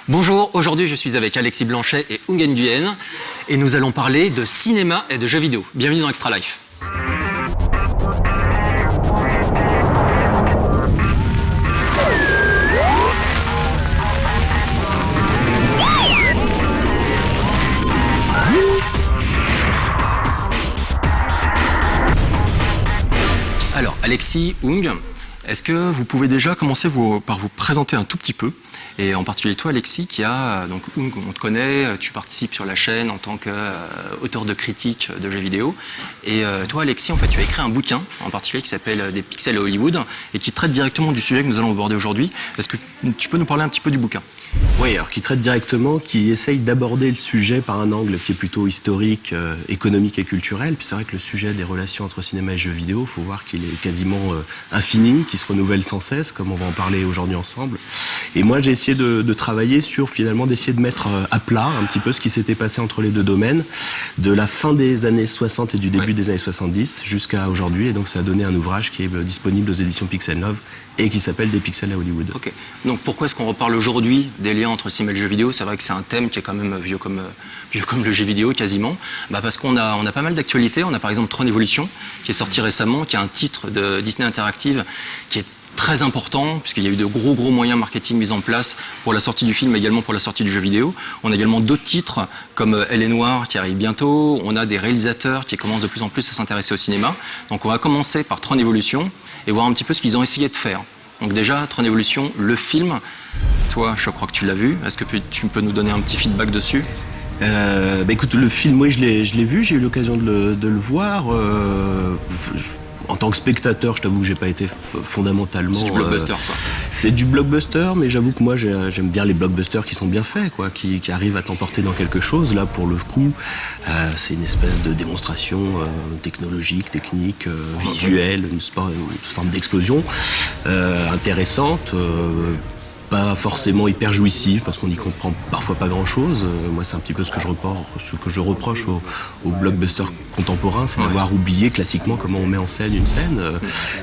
Bonjour, aujourd'hui je suis avec Alexis Blanchet et Ungen Nguyen et nous allons parler de cinéma et de jeux vidéo. Bienvenue dans Extra Life. Alors Alexis, Ung, est-ce que vous pouvez déjà commencer par vous présenter un tout petit peu? Et en particulier toi, Alexis, donc Ung, on te connaît, tu participes sur la chaîne en tant qu'auteur de critiques de jeux vidéo. Et toi, Alexis, en fait, tu as écrit un bouquin, en particulier, qui s'appelle Des pixels à Hollywood, et qui traite directement du sujet que nous allons aborder aujourd'hui. Est-ce que tu peux nous parler un petit peu du bouquin? Oui, alors qui traite directement, qui essaye d'aborder le sujet par un angle qui est plutôt historique, économique et culturel. Puis c'est vrai que le sujet des relations entre cinéma et jeux vidéo, il faut voir qu'il est quasiment infini, qu'il se renouvelle sans cesse, comme on va en parler aujourd'hui ensemble. Et moi, j'ai essayé de travailler sur, finalement, d'essayer de mettre à plat un petit peu ce qui s'était passé entre les deux domaines, de la fin des années 60 et du début des années 70 jusqu'à aujourd'hui. Et donc ça a donné un ouvrage qui est disponible aux éditions Pixel 9 et qui s'appelle Des pixels à Hollywood. Ok. Donc pourquoi est-ce qu'on reparle aujourd'hui des liens entre cinéma et le jeu vidéo? C'est vrai que c'est un thème qui est quand même vieux comme le jeu vidéo quasiment. Parce qu'on a pas mal d'actualités. On a par exemple Tron Evolution qui est sorti récemment, qui est un titre de Disney Interactive qui est très important, puisqu'il y a eu de gros moyens marketing mis en place pour la sortie du film, mais également pour la sortie du jeu vidéo. On a également d'autres titres, comme Elle est noire, qui arrive bientôt. On a des réalisateurs qui commencent de plus en plus à s'intéresser au cinéma. Donc on va commencer par Tron Evolution et voir un petit peu ce qu'ils ont essayé de faire. Donc déjà, Tron Evolution, le film, toi, je crois que tu l'as vu. Est-ce que tu peux nous donner un petit feedback dessus? Écoute, le film, oui, je l'ai vu, j'ai eu l'occasion de le voir. En tant que spectateur, je t'avoue que j'ai pas été fondamentalement... C'est du blockbuster, quoi. C'est du blockbuster, mais j'avoue que moi, j'aime bien les blockbusters qui sont bien faits, quoi, qui arrivent à t'emporter dans quelque chose. Là, pour le coup, c'est une espèce de démonstration technologique, technique, visuelle, une forme d'explosion intéressante. Pas forcément hyper jouissif parce qu'on n'y comprend parfois pas grand chose. Moi, c'est un petit peu ce que je reproche aux blockbusters contemporains, c'est d'avoir oublié classiquement comment on met en scène une scène.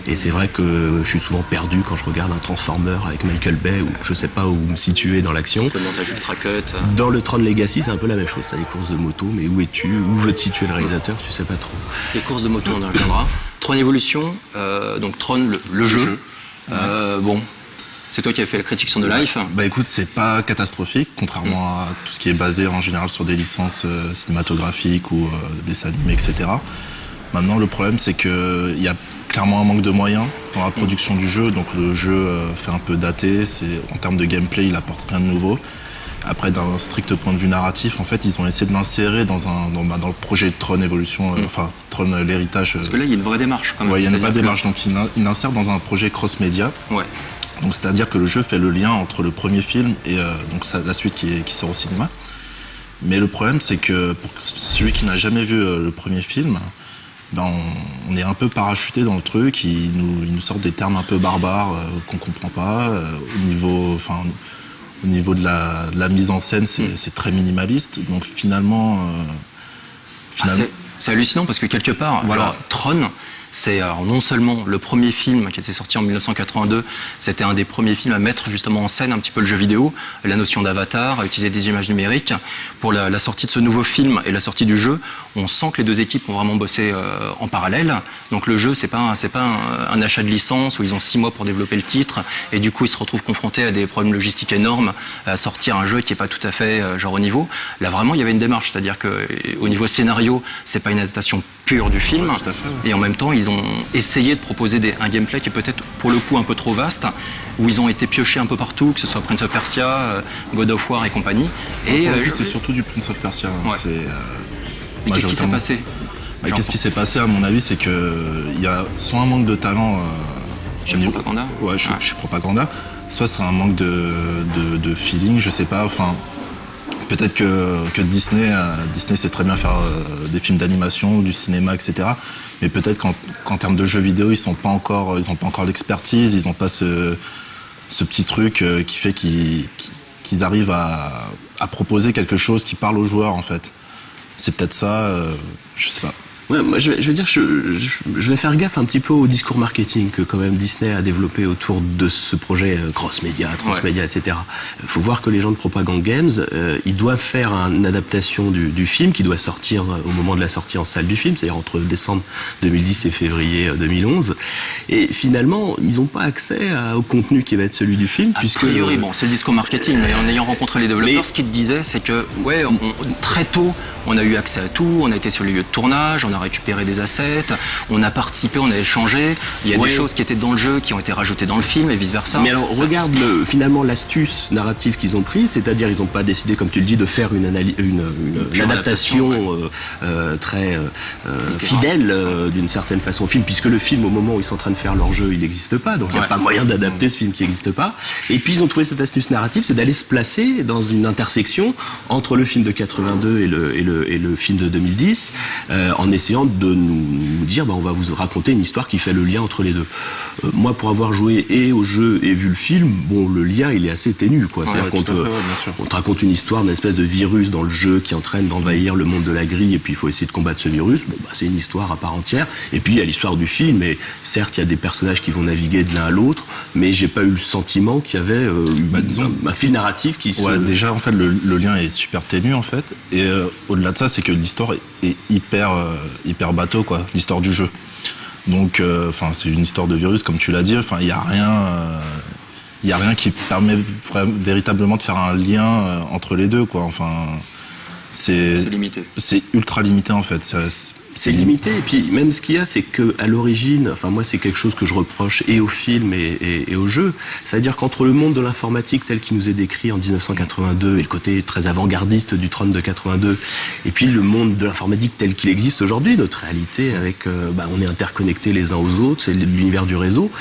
Et c'est vrai que je suis souvent perdu quand je regarde un Transformer avec Michael Bay où je sais pas où me situer dans l'action. Le montage ultra cut. Dans le Tron Legacy, c'est un peu la même chose. T'as des courses de moto, mais où es-tu? Où veut te situer le réalisateur? Tu sais pas trop. Les courses de moto, on en reviendra. Tron Evolution, donc Tron, le jeu. Bon. C'est toi qui as fait la critique sur The Life. Écoute, c'est pas catastrophique, contrairement à tout ce qui est basé en général sur des licences cinématographiques ou dessins animés, etc. Maintenant, le problème, c'est qu'il y a clairement un manque de moyens dans la production du jeu. Donc le jeu fait un peu daté. En termes de gameplay, il apporte rien de nouveau. Après, d'un strict point de vue narratif, en fait, ils ont essayé de l'insérer dans le projet de Tron Evolution, enfin Tron l'héritage. Parce que là, il y a une vraie démarche quand même. Ouais, il y a une vraie démarche. Donc il insère dans un projet cross-média. Ouais. Donc c'est-à-dire que le jeu fait le lien entre le premier film et donc la suite qui sort au cinéma. Mais le problème, c'est que pour celui qui n'a jamais vu le premier film, on est un peu parachuté dans le truc. Ils nous sortent des termes un peu barbares qu'on comprend pas. Au niveau de la mise en scène, c'est très minimaliste. Donc finalement... C'est hallucinant parce que quelque part, voilà. Tron... C'est non seulement le premier film qui était sorti en 1982, c'était un des premiers films à mettre justement en scène un petit peu le jeu vidéo, la notion d'avatar, à utiliser des images numériques. Pour la sortie de ce nouveau film et la sortie du jeu, on sent que les deux équipes ont vraiment bossé en parallèle. Donc le jeu, c'est pas un achat de licence où ils ont 6 mois pour développer le titre et du coup ils se retrouvent confrontés à des problèmes logistiques énormes, à sortir un jeu qui est pas tout à fait au niveau. Là vraiment, il y avait une démarche, c'est-à-dire que au niveau scénario, c'est pas une adaptation pure du film, et en même temps ils ont essayé de proposer un gameplay qui est peut-être pour le coup un peu trop vaste, où ils ont été piochés un peu partout, que ce soit Prince of Persia, God of War et compagnie. Et c'est surtout du Prince of Persia. Ouais. Mais qu'est-ce qui s'est passé? Qu'est-ce qui s'est passé à mon avis, c'est qu'il y a soit un manque de talent chez Propaganda. Ouais, chez Propaganda, soit c'est un manque de feeling, je sais pas, enfin... Peut-être que Disney sait très bien faire des films d'animation, du cinéma, etc. Mais peut-être qu'en termes de jeux vidéo, ils n'ont pas encore l'expertise, ils n'ont pas ce petit truc qui fait qu'ils arrivent à proposer quelque chose qui parle aux joueurs, en fait. C'est peut-être ça, je sais pas. Ouais, moi, je vais dire, je vais faire gaffe un petit peu au discours marketing que quand même Disney a développé autour de ce projet cross-média, transmédia, etc. Il faut voir que les gens de Propaganda Games, ils doivent faire une adaptation du film qui doit sortir au moment de la sortie en salle du film, c'est-à-dire entre décembre 2010 et février 2011. Et finalement, ils n'ont pas accès au contenu qui va être celui du film. A priori, bon, c'est le discours marketing, mais en ayant rencontré les développeurs, ce qu'ils disaient, c'est que ouais, très tôt, on a eu accès à tout, on a été sur les lieux de tournage, on a récupéré des assets, on a participé, on a échangé, il y a des choses qui étaient dans le jeu qui ont été rajoutées dans le film et vice-versa. Mais alors, regarde finalement l'astuce narrative qu'ils ont prise, c'est-à-dire ils n'ont pas décidé, comme tu le dis, de faire une adaptation très fidèle d'une certaine façon au film, puisque le film, au moment où ils sont en train de faire leur jeu, il n'existe pas, donc il n'y a pas moyen d'adapter ce film qui n'existe pas. Et puis ils ont trouvé cette astuce narrative, c'est d'aller se placer dans une intersection entre le film de 82 et le film de 2010, en essayant de nous dire, on va vous raconter une histoire qui fait le lien entre les deux. Moi, pour avoir joué et au jeu et vu le film, bon, le lien, il est assez ténu, quoi. C'est-à-dire qu'on te raconte une histoire d'une espèce de virus dans le jeu qui entraîne d'envahir le monde de la grille, et puis il faut essayer de combattre ce virus. Bon, c'est une histoire à part entière. Et puis il y a l'histoire du film, et certes, il y a des personnages qui vont naviguer de l'un à l'autre, mais j'ai pas eu le sentiment qu'il y avait un fil narratif qui se... Déjà, en fait, le lien est super ténu, en fait. Et au-delà de ça, c'est que l'histoire est hyper bateau, quoi, l'histoire du jeu. Donc, c'est une histoire de virus, comme tu l'as dit. Il n'y a rien qui permet véritablement de faire un lien entre les deux, quoi. C'est limité. C'est ultra limité, en fait. C'est limité, et puis même ce qu'il y a, c'est qu'à l'origine, moi c'est quelque chose que je reproche et au film et au jeu, c'est-à-dire qu'entre le monde de l'informatique tel qu'il nous est décrit en 1982 et le côté très avant-gardiste du Tron de 82, et puis le monde de l'informatique tel qu'il existe aujourd'hui, notre réalité avec, on est interconnectés les uns aux autres, c'est l'univers du réseau.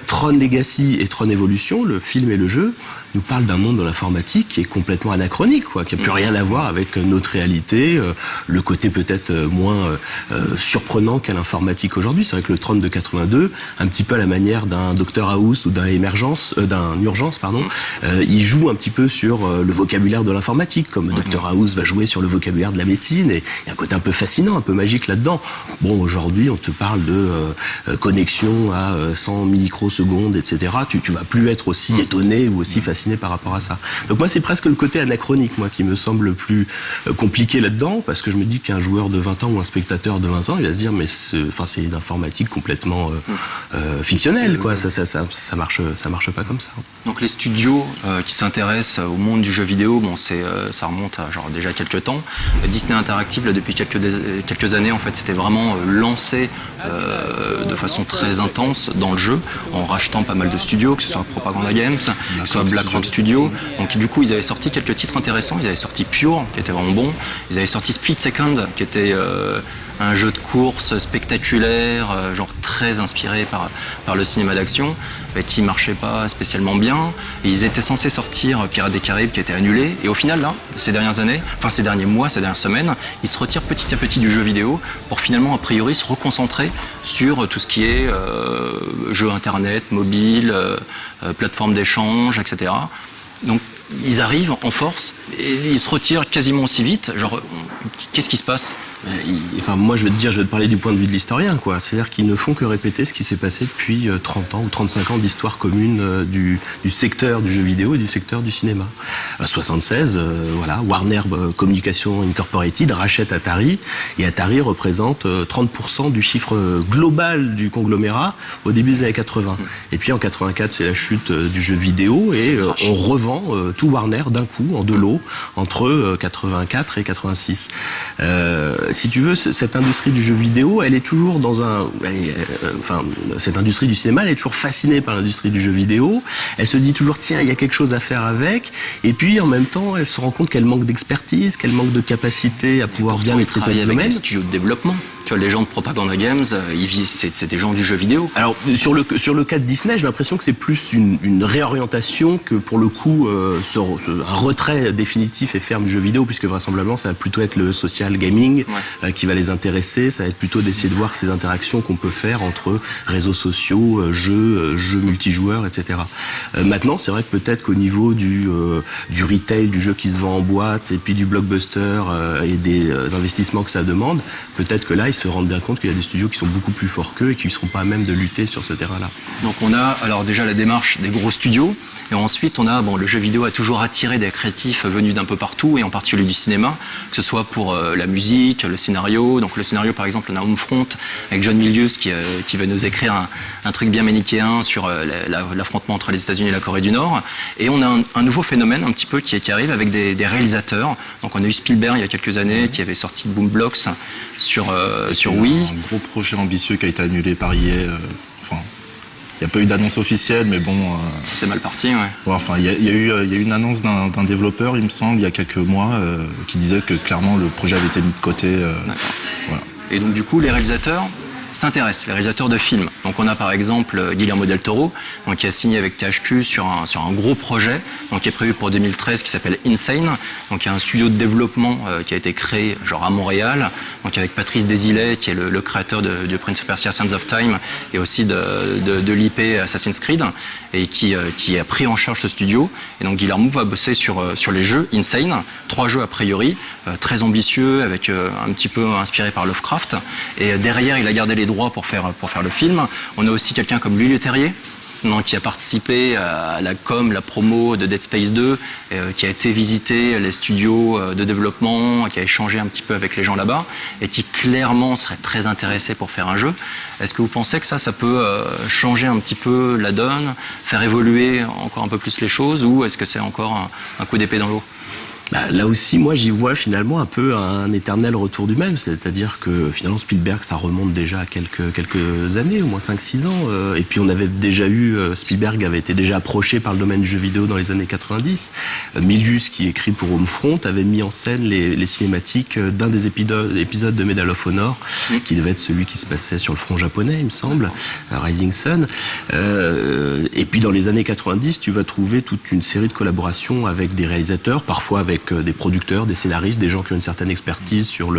Tron Legacy et Tron Evolution, le film et le jeu, nous parlent d'un monde de l'informatique qui est complètement anachronique, quoi, qui n'a plus rien à voir avec notre réalité, le côté peut-être moins surprenant qu'à l'informatique aujourd'hui. C'est vrai que le Tron de 82, un petit peu à la manière d'un Dr House ou d'un Urgence, il joue un petit peu sur le vocabulaire de l'informatique, comme Dr House va jouer sur le vocabulaire de la médecine, et il y a un côté un peu fascinant, un peu magique là-dedans. Bon, aujourd'hui, on te parle de connexion à 100 microsecondes, etc. Tu vas plus être aussi étonné ou aussi fasciné par rapport à ça. Donc moi, c'est presque le côté anachronique, moi, qui me semble le plus compliqué là-dedans, parce que je me dis qu'un joueur de 20 ans ou un spectateur de 20 ans, il va se dire, mais c'est une informatique complètement fictionnelle, quoi. Ça marche pas comme ça. Donc les studios qui s'intéressent au monde du jeu vidéo, ça remonte à déjà quelques temps. Disney Interactive, là, depuis quelques années, en fait, c'était vraiment lancé de façon très intense dans le jeu, en rachetant pas mal de studios, que ce soit Propaganda Games, que ce soit BlackRock Studio. Donc du coup, ils avaient sorti quelques titres intéressants. Ils avaient sorti Pure, qui était vraiment bon. Ils avaient sorti Split Second, qui était un jeu de course spectaculaire, très inspiré par le cinéma d'action, mais qui marchait pas spécialement bien. Et ils étaient censés sortir Pirates des Caraïbes, qui était annulé. Et au final, là, ces derniers mois, ces dernières semaines, ils se retirent petit à petit du jeu vidéo pour finalement, a priori, se reconcentrer sur tout ce qui est jeux internet, mobile, plateforme d'échange, etc. Donc, ils arrivent en force et ils se retirent quasiment aussi vite. Qu'est-ce qui se passe ? Moi, je vais te parler du point de vue de l'historien, quoi. C'est-à-dire qu'ils ne font que répéter ce qui s'est passé depuis 30 ans ou 35 ans d'histoire commune du secteur du jeu vidéo et du secteur du cinéma. 76, Warner Communication Incorporated rachète Atari, et Atari représente 30% du chiffre global du conglomérat au début des années 80. Et puis en 84, c'est la chute du jeu vidéo, et on revend tout Warner d'un coup, en deux lots, entre 84 et 86. Si tu veux, cette industrie du jeu vidéo, elle est toujours cette industrie du cinéma, elle est toujours fascinée par l'industrie du jeu vidéo. Elle se dit toujours, tiens, il y a quelque chose à faire avec. Et puis, en même temps, elle se rend compte qu'elle manque d'expertise, qu'elle manque de capacité à pouvoir bien maîtriser le domaine. Des studios de développement. Les gens de Propaganda Games, c'est des gens du jeu vidéo. Alors, sur le cas de Disney, j'ai l'impression que c'est plus une réorientation que, pour le coup, un retrait définitif et ferme du jeu vidéo, puisque vraisemblablement, ça va plutôt être le social gaming qui va les intéresser. Ça va être plutôt d'essayer de voir ces interactions qu'on peut faire entre réseaux sociaux, jeux multijoueurs, etc. Maintenant, c'est vrai que peut-être qu'au niveau du retail, du jeu qui se vend en boîte, et puis du blockbuster et des investissements que ça demande, peut-être que là, ils se rendent bien compte qu'il y a des studios qui sont beaucoup plus forts qu'eux et qui ne seront pas à même de lutter sur ce terrain-là. Donc on a alors déjà la démarche des gros studios, et ensuite on a, le jeu vidéo a toujours attiré des créatifs venus d'un peu partout, et en particulier du cinéma, que ce soit pour la musique, le scénario. Donc le scénario par exemple, on a Homefront avec John Milius qui va nous écrire un truc bien manichéen sur l'affrontement entre les États-Unis et la Corée du Nord. Et on a un nouveau phénomène un petit peu qui arrive avec des réalisateurs. Donc on a eu Spielberg il y a quelques années qui avait sorti Boom Blocks sur Wii. Un gros projet ambitieux qui a été annulé par EA. Il n'y a pas eu d'annonce officielle, mais bon... C'est mal parti, ouais. Enfin, il y a eu une annonce d'un développeur, il me semble, il y a quelques mois, qui disait que clairement le projet avait été mis de côté. Voilà. Et donc du coup, les réalisateurs s'intéressent, les réalisateurs de films. Donc on a par exemple Guillermo del Toro, qui a signé avec THQ sur un gros projet qui est prévu pour 2013 qui s'appelle Insane. Donc il y a un studio de développement qui a été créé à Montréal, avec Patrice Desilets qui est le créateur de Prince of Persia Sands of Time et aussi de l'IP Assassin's Creed, et qui a pris en charge ce studio. Et donc Guillermo va bosser sur les jeux Insane, 3 jeux a priori, très ambitieux, avec un petit peu inspiré par Lovecraft. Et derrière, il a gardé les droits pour faire le film. On a aussi quelqu'un comme Louis Leterrier, qui a participé à la promo de Dead Space 2, qui a été visiter les studios de développement, qui a échangé un petit peu avec les gens là-bas, et qui clairement serait très intéressé pour faire un jeu. Est-ce que vous pensez que ça peut changer un petit peu la donne, faire évoluer encore un peu plus les choses, ou est-ce que c'est encore un coup d'épée dans l'eau ? Là aussi, moi, j'y vois finalement un peu un éternel retour du même. C'est-à-dire que finalement, Spielberg, ça remonte déjà à quelques années, au moins 5-6 ans. Et puis, on avait déjà Spielberg avait été déjà approché par le domaine du jeu vidéo dans les années 90. Milius, qui écrit pour Homefront, avait mis en scène les cinématiques d'un des épisodes de Medal of Honor, qui devait être celui qui se passait sur le front japonais, il me semble, Rising Sun. Et puis, dans les années 90, tu vas trouver toute une série de collaborations avec des réalisateurs, parfois avec des producteurs, des scénaristes, des gens qui ont une certaine expertise sur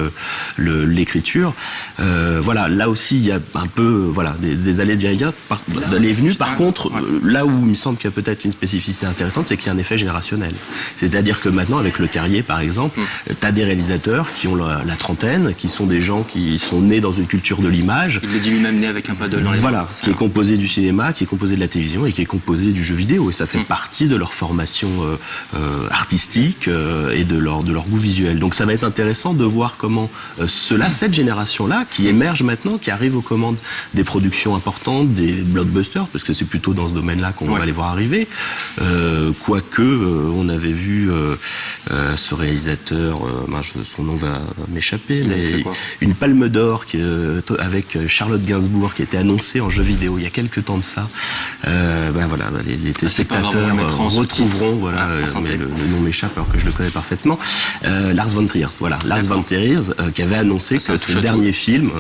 l'écriture. Là aussi, il y a un peu des allées et venues. Par contre, là où il me semble qu'il y a peut-être une spécificité intéressante, c'est qu'il y a un effet générationnel. C'est-à-dire que maintenant, avec Le Terrier, par exemple, tu as des réalisateurs qui ont la trentaine, qui sont des gens qui sont nés dans une culture de l'image. Il le dit lui-même, né avec un paddle dans les mains. Qui est composé du cinéma, qui est composé de la télévision et qui est composé du jeu vidéo. Et ça fait partie de leur formation artistique et de leur goût visuel. Donc ça va être intéressant de voir comment cette génération-là, qui émerge maintenant, qui arrive aux commandes des productions importantes, des blockbusters, parce que c'est plutôt dans ce domaine-là qu'on va les voir arriver. Quoique, on avait vu ce réalisateur, son nom va m'échapper, mais une Palme d'Or avec Charlotte Gainsbourg qui était annoncée en jeu vidéo il y a quelques temps de ça. Les téléspectateurs retrouveront, mais le nom m'échappe alors que je le connais parfaitement, Lars von Trier. Lars von Trier qui avait annoncé que son dernier film,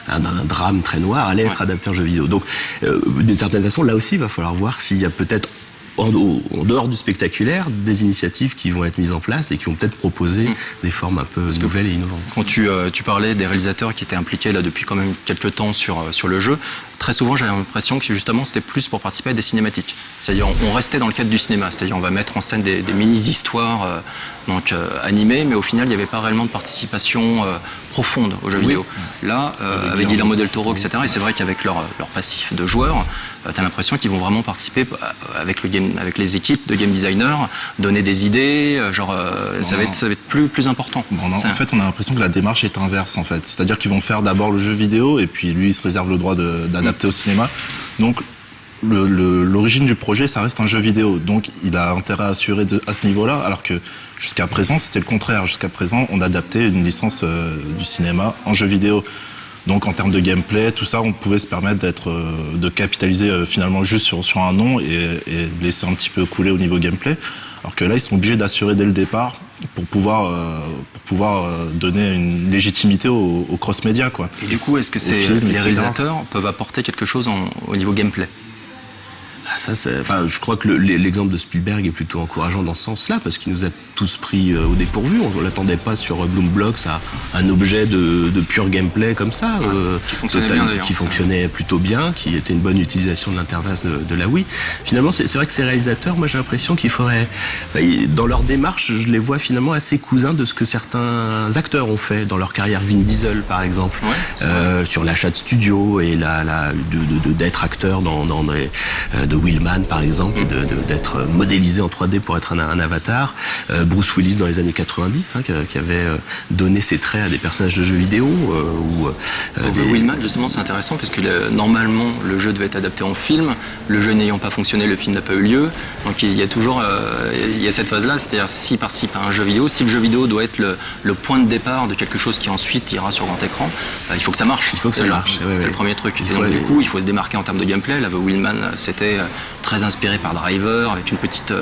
un drame très noir, allait être adapté en jeu vidéo. Donc, d'une certaine façon, là aussi, il va falloir voir s'il y a peut-être en dehors du spectaculaire, des initiatives qui vont être mises en place et qui vont peut-être proposer des formes un peu nouvelles et innovantes. Quand tu parlais des réalisateurs qui étaient impliqués là depuis quand même quelques temps sur le jeu, très souvent j'avais l'impression que justement c'était plus pour participer à des cinématiques. C'est-à-dire on restait dans le cadre du cinéma, c'est-à-dire on va mettre en scène des mini-histoires animées, mais au final il n'y avait pas réellement de participation profonde aux jeux vidéo. Là, avec Guillermo del Toro, etc., et c'est vrai qu'avec leur passif de joueurs, tu as l'impression qu'ils vont vraiment participer avec les équipes de game designers, donner des idées, ça va être plus important. En fait, on a l'impression que la démarche est inverse, en fait. C'est-à-dire qu'ils vont faire d'abord le jeu vidéo, et puis lui, il se réserve le droit d'adapter au cinéma. Donc, l'origine du projet, ça reste un jeu vidéo. Donc, il a intérêt à assurer à ce niveau-là, alors que jusqu'à présent, c'était le contraire. Jusqu'à présent, on adaptait une licence du cinéma en jeu vidéo. Donc en termes de gameplay, tout ça, on pouvait se permettre de capitaliser finalement juste sur un nom et laisser un petit peu couler au niveau gameplay. Alors que là, ils sont obligés d'assurer dès le départ pour pouvoir donner une légitimité au cross-média, quoi. Et du coup, est-ce que les réalisateurs peuvent apporter quelque chose au niveau gameplay ? Je crois que l'exemple de Spielberg est plutôt encourageant dans ce sens-là, parce qu'il nous a tous pris au dépourvu. On l'attendait pas sur Bloomblocks à un objet de pur gameplay comme ça, qui fonctionnait bien d'ailleurs. Qui fonctionnait plutôt bien, qui était une bonne utilisation de l'interface de la Wii. Finalement, c'est vrai que ces réalisateurs, moi j'ai l'impression qu'il faudrait, dans leur démarche, je les vois finalement assez cousins de ce que certains acteurs ont fait dans leur carrière. Vin Diesel par exemple, sur l'achat de studio et d'être acteur de Wheelman par exemple, d'être modélisé en 3D pour être un avatar. Bruce Willis dans les années 90, qui avait donné ses traits à des personnages de jeux vidéo. Wheelman, justement, c'est intéressant parce que normalement le jeu devait être adapté en film. Le jeu n'ayant pas fonctionné, le film n'a pas eu lieu. Donc il y a toujours cette phase-là, c'est-à-dire s'il participe à un jeu vidéo, si le jeu vidéo doit être le point de départ de quelque chose qui ensuite ira sur grand écran, il faut que ça marche. Il faut que ça marche. C'est le premier truc. Et donc, du coup, il faut se démarquer en termes de gameplay. Là, Wheelman, c'était très inspiré par Driver, avec une petite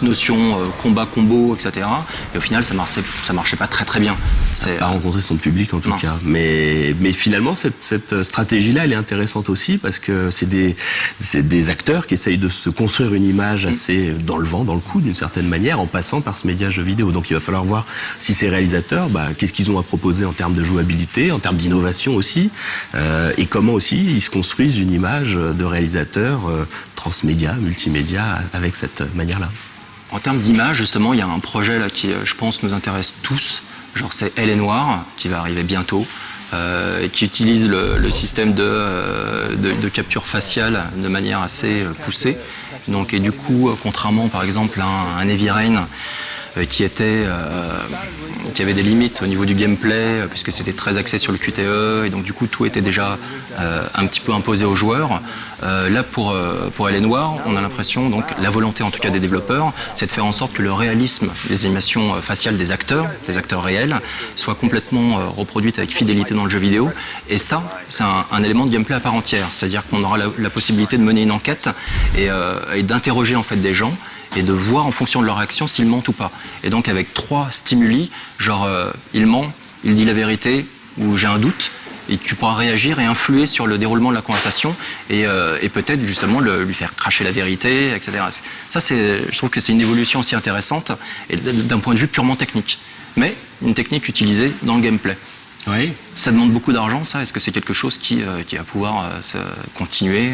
notion combat-combo, etc. Et au final, ça marchait pas très très bien. Ça n'a pas rencontré son public en tout cas. Mais finalement, cette stratégie-là, elle est intéressante aussi parce que c'est des acteurs qui essayent de se construire une image assez dans le vent, dans le coup, d'une certaine manière, en passant par ce média jeu vidéo. Donc il va falloir voir si ces réalisateurs, qu'est-ce qu'ils ont à proposer en termes de jouabilité, en termes d'innovation aussi, et comment aussi ils se construisent une image de réalisateur transmédia, multimédia, avec cette manière-là. En termes d'image, justement, il y a un projet là qui, je pense, nous intéresse tous. Genre, c'est Elle est Noire, qui va arriver bientôt, et qui utilise le système de capture faciale de manière assez poussée. Donc, et du coup, contrairement, par exemple, à un Heavy Rain, qui avait des limites au niveau du gameplay, puisque c'était très axé sur le QTE, et donc du coup tout était déjà un petit peu imposé aux joueurs. Là pour Elle est Noire, on a l'impression, donc la volonté en tout cas des développeurs, c'est de faire en sorte que le réalisme des animations faciales des acteurs réels, soit complètement reproduite avec fidélité dans le jeu vidéo. Et ça, c'est un élément de gameplay à part entière, c'est-à-dire qu'on aura la possibilité de mener une enquête et d'interroger en fait des gens, et de voir en fonction de leur réaction s'ils mentent ou pas. Et donc avec 3 stimuli, genre il ment, il dit la vérité, ou j'ai un doute, et tu pourras réagir et influer sur le déroulement de la conversation et peut-être justement lui faire cracher la vérité, etc. Ça, je trouve que c'est une évolution aussi intéressante et d'un point de vue purement technique, mais une technique utilisée dans le gameplay. Oui. Ça demande beaucoup d'argent, ça. Est-ce que c'est quelque chose qui va pouvoir continuer ?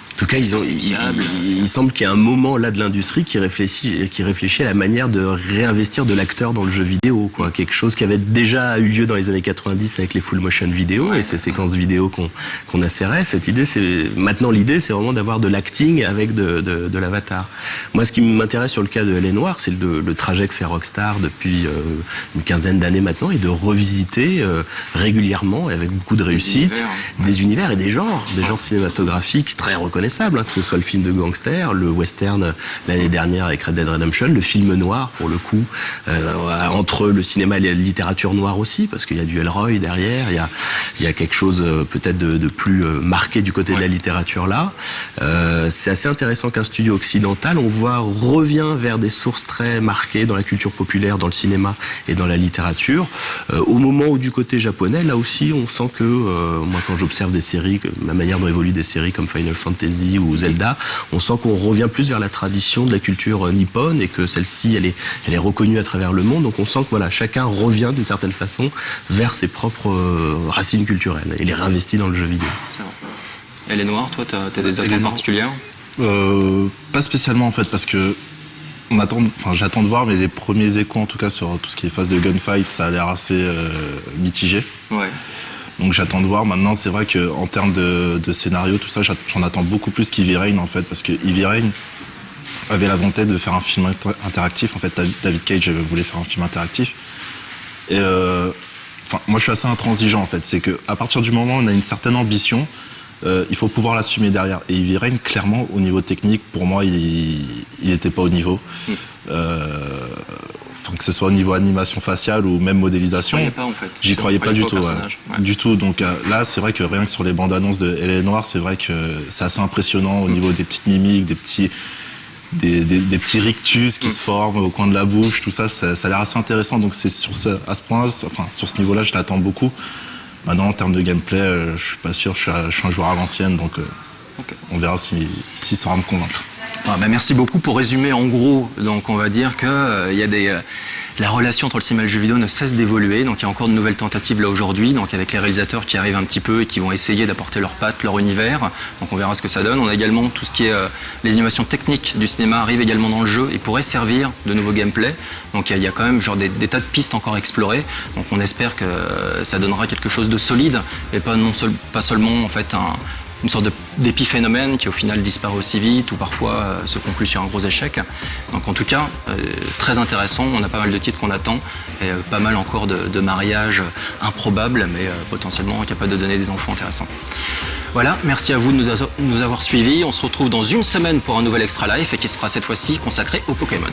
En tout cas, il semble qu'il y a un moment là de l'industrie qui réfléchit à la manière de réinvestir de l'acteur dans le jeu vidéo, quoi. Quelque chose qui avait déjà eu lieu dans les années 90 avec les full motion vidéo et ces séquences vidéo qu'on asserrait. Maintenant l'idée, c'est vraiment d'avoir de l'acting avec de l'avatar. Moi, ce qui m'intéresse sur le cas de Elle est Noire, c'est le trajet que fait Rockstar depuis une quinzaine d'années maintenant, et de revisiter régulièrement, avec beaucoup de réussite, des univers et des genres cinématographiques très reconnaissables. Que ce soit le film de gangster, le western l'année dernière avec Red Dead Redemption, le film noir pour le coup, entre le cinéma et la littérature noire aussi, parce qu'il y a du Elroy derrière, il y a quelque chose peut-être de plus marqué du côté de la littérature là. C'est assez intéressant qu'un studio occidental, revient vers des sources très marquées dans la culture populaire, dans le cinéma et dans la littérature, au moment où du côté japonais, là aussi on sent que, moi quand j'observe des séries, la manière dont évoluent des séries comme Final Fantasy ou Zelda, on sent qu'on revient plus vers la tradition de la culture nippone et que celle-ci, elle est reconnue à travers le monde. Donc on sent que chacun revient d'une certaine façon vers ses propres racines culturelles et les réinvestit dans le jeu vidéo. C'est vrai. Elle est Noire, toi, t'as des attentes particulières ? Pas spécialement en fait, parce que j'attends de voir, mais les premiers échos en tout cas sur tout ce qui est phase de gunfight, ça a l'air assez mitigé. Ouais. Donc j'attends de voir. Maintenant, c'est vrai qu'en termes de scénario, tout ça, j'en attends beaucoup plus qu'Heavy Rain, en fait, parce que Heavy Rain avait la volonté de faire un film interactif. En fait, David Cage voulait faire un film interactif. Et moi, je suis assez intransigeant, en fait. C'est qu'à partir du moment où on a une certaine ambition, il faut pouvoir l'assumer derrière. Et Heavy Rain, clairement, au niveau technique, pour moi, il n'était pas au niveau. Que ce soit au niveau animation faciale ou même modélisation, j'y croyais pas du tout. Du tout. Donc là, c'est vrai que rien que sur les bandes annonces de Elle est Noire, c'est vrai que c'est assez impressionnant au niveau des petites mimiques, des petits rictus qui se forment au coin de la bouche, tout ça, ça a l'air assez intéressant. Donc c'est sur ce niveau-là, je l'attends beaucoup. Maintenant, en termes de gameplay, je suis pas sûr. Je suis un joueur à l'ancienne, donc on verra s'il saura me convaincre. Merci beaucoup. Pour résumer en gros, donc on va dire que il y a la relation entre le cinéma et le jeu vidéo ne cesse d'évoluer, donc il y a encore de nouvelles tentatives là aujourd'hui, donc avec les réalisateurs qui arrivent un petit peu et qui vont essayer d'apporter leurs pattes, leur univers, donc on verra ce que ça donne. On a également tout ce qui est les innovations techniques du cinéma arrivent également dans le jeu et pourraient servir de nouveaux gameplay, donc il y a quand même genre des tas de pistes encore à explorer, donc on espère que ça donnera quelque chose de solide et pas seulement en fait une sorte d'épiphénomène qui au final disparaît aussi vite ou parfois se conclut sur un gros échec. Donc en tout cas, très intéressant, on a pas mal de titres qu'on attend et pas mal encore de mariages improbables mais potentiellement capables de donner des enfants intéressants. Voilà, merci à vous de nous avoir suivis. On se retrouve dans une semaine pour un nouvel Extra Life et qui sera cette fois-ci consacré au Pokémon.